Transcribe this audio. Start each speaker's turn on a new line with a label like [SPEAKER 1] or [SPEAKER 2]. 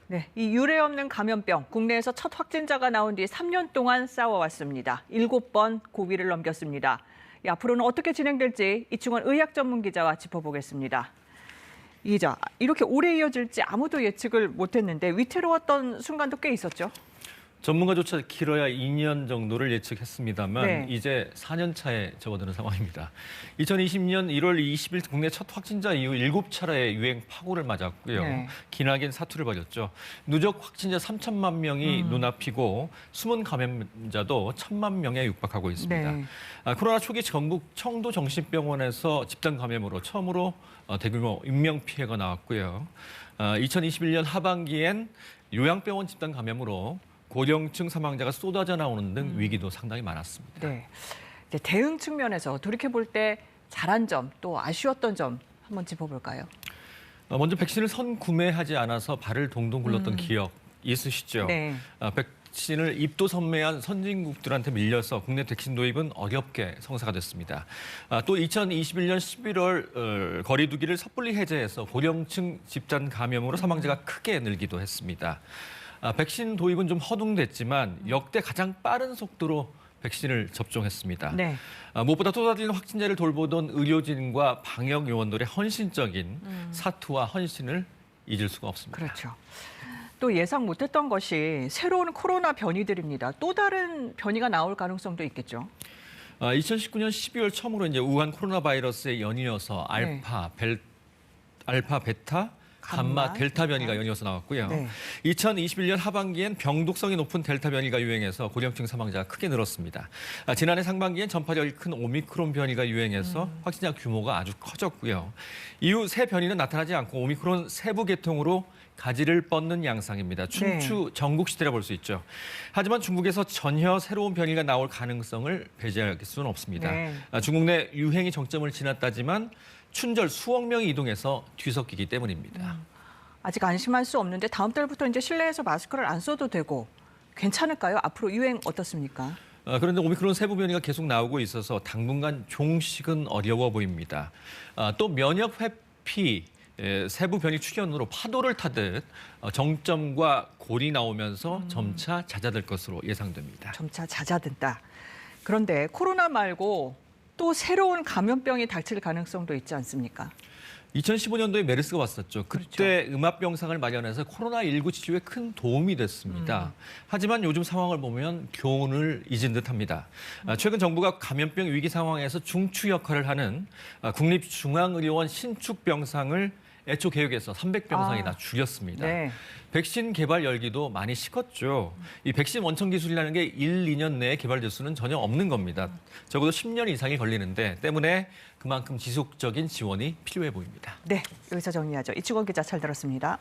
[SPEAKER 1] 네, 이 유례 없는 감염병, 국내에서 첫 확진자가 나온 뒤 3년 동안 싸워왔습니다. 7번 고비를 넘겼습니다. 앞으로는 어떻게 진행될지 이충원 의학 전문 기자와 짚어보겠습니다. 이 기자, 이렇게 오래 이어질지 아무도 예측을 못했는데 위태로웠던 순간도 꽤 있었죠?
[SPEAKER 2] 전문가조차 길어야 2년 정도를 예측했습니다만
[SPEAKER 1] 네.
[SPEAKER 2] 이제 4년 차에 접어드는 상황입니다. 2020년 1월 20일 국내 첫 확진자 이후 7차례의 유행 파고를 맞았고요.
[SPEAKER 1] 네.
[SPEAKER 2] 기나긴 사투를 벌였죠. 누적 확진자 3천만 명이 눈앞이고 숨은 감염자도 1,000만 명에 육박하고 있습니다.
[SPEAKER 1] 네.
[SPEAKER 2] 코로나 초기 전국 청도정신병원에서 집단 감염으로 처음으로 대규모 인명피해가 나왔고요. 2021년 하반기엔 요양병원 집단 감염으로 고령층 사망자가 쏟아져 나오는 등 위기도 상당히 많았습니다.
[SPEAKER 1] 네. 이제 대응 측면에서 돌이켜볼 때 잘한 점, 또 아쉬웠던 점 한번 짚어볼까요?
[SPEAKER 2] 먼저 백신을 선구매하지 않아서 발을 동동 굴렀던 기억 있으시죠?
[SPEAKER 1] 네.
[SPEAKER 2] 백신을 입도 선매한 선진국들한테 밀려서 국내 백신 도입은 어렵게 성사가 됐습니다. 또 2021년 11월 거리두기를 섣불리 해제해서 고령층 집단 감염으로 사망자가 크게 늘기도 했습니다. 백신 도입은 좀 허둥댔지만 역대 가장 빠른 속도로 백신을 접종했습니다.
[SPEAKER 1] 네.
[SPEAKER 2] 무엇보다 쏟아지는 확진자를 돌보던 의료진과 방역 요원들의 헌신적인 사투와 헌신을 잊을 수가 없습니다.
[SPEAKER 1] 그렇죠. 또 예상 못했던 것이 새로운 코로나 변이들입니다. 또 다른 변이가 나올 가능성도 있겠죠.
[SPEAKER 2] 2019년 12월 처음으로 이제 우한 코로나 바이러스에 연이어서 알파, 베타, 감마, 델타 변이가 연이어서 나왔고요.
[SPEAKER 1] 네.
[SPEAKER 2] 2021년 하반기엔 병독성이 높은 델타 변이가 유행해서 고령층 사망자가 크게 늘었습니다. 지난해 상반기엔 전파력이 큰 오미크론 변이가 유행해서 확진자 규모가 아주 커졌고요. 이후 새 변이는 나타나지 않고 오미크론 세부 계통으로 가지를 뻗는 양상입니다. 춘추 전국시대라 볼 수 있죠. 하지만 중국에서 전혀 새로운 변이가 나올 가능성을 배제할 수는 없습니다.
[SPEAKER 1] 네.
[SPEAKER 2] 중국 내 유행이 정점을 지났다지만 춘절 수억 명이 이동해서 뒤섞이기 때문입니다.
[SPEAKER 1] 아직 안심할 수 없는데 다음 달부터 이제 실내에서 마스크를 안 써도 되고 괜찮을까요? 앞으로 유행 어떻습니까?
[SPEAKER 2] 그런데 오미크론 세부 변이가 계속 나오고 있어서 당분간 종식은 어려워 보입니다. 또 면역 회피 세부 변이 출현으로 파도를 타듯 정점과 골이 나오면서 점차 잦아들 것으로 예상됩니다.
[SPEAKER 1] 점차 잦아든다. 그런데 코로나 말고 또 새로운 감염병이 닥칠 가능성도 있지 않습니까?
[SPEAKER 2] 2015년도에 메르스가 왔었죠. 그때 음압병상을 마련해서 코로나19 치료에 큰 도움이 됐습니다. 하지만 요즘 상황을 보면 교훈을 잊은 듯합니다. 최근 정부가 감염병 위기 상황에서 중추 역할을 하는 국립중앙의료원 신축병상을 애초 계획에서 300병상이나 줄였습니다.
[SPEAKER 1] 네.
[SPEAKER 2] 백신 개발 열기도 많이 식었죠. 이 백신 원천 기술이라는 게 1, 2년 내에 개발될 수는 전혀 없는 겁니다. 적어도 10년 이상이 걸리는데 때문에 그만큼 지속적인 지원이 필요해 보입니다.
[SPEAKER 1] 네, 여기서 정리하죠. 이충원 기자 잘 들었습니다.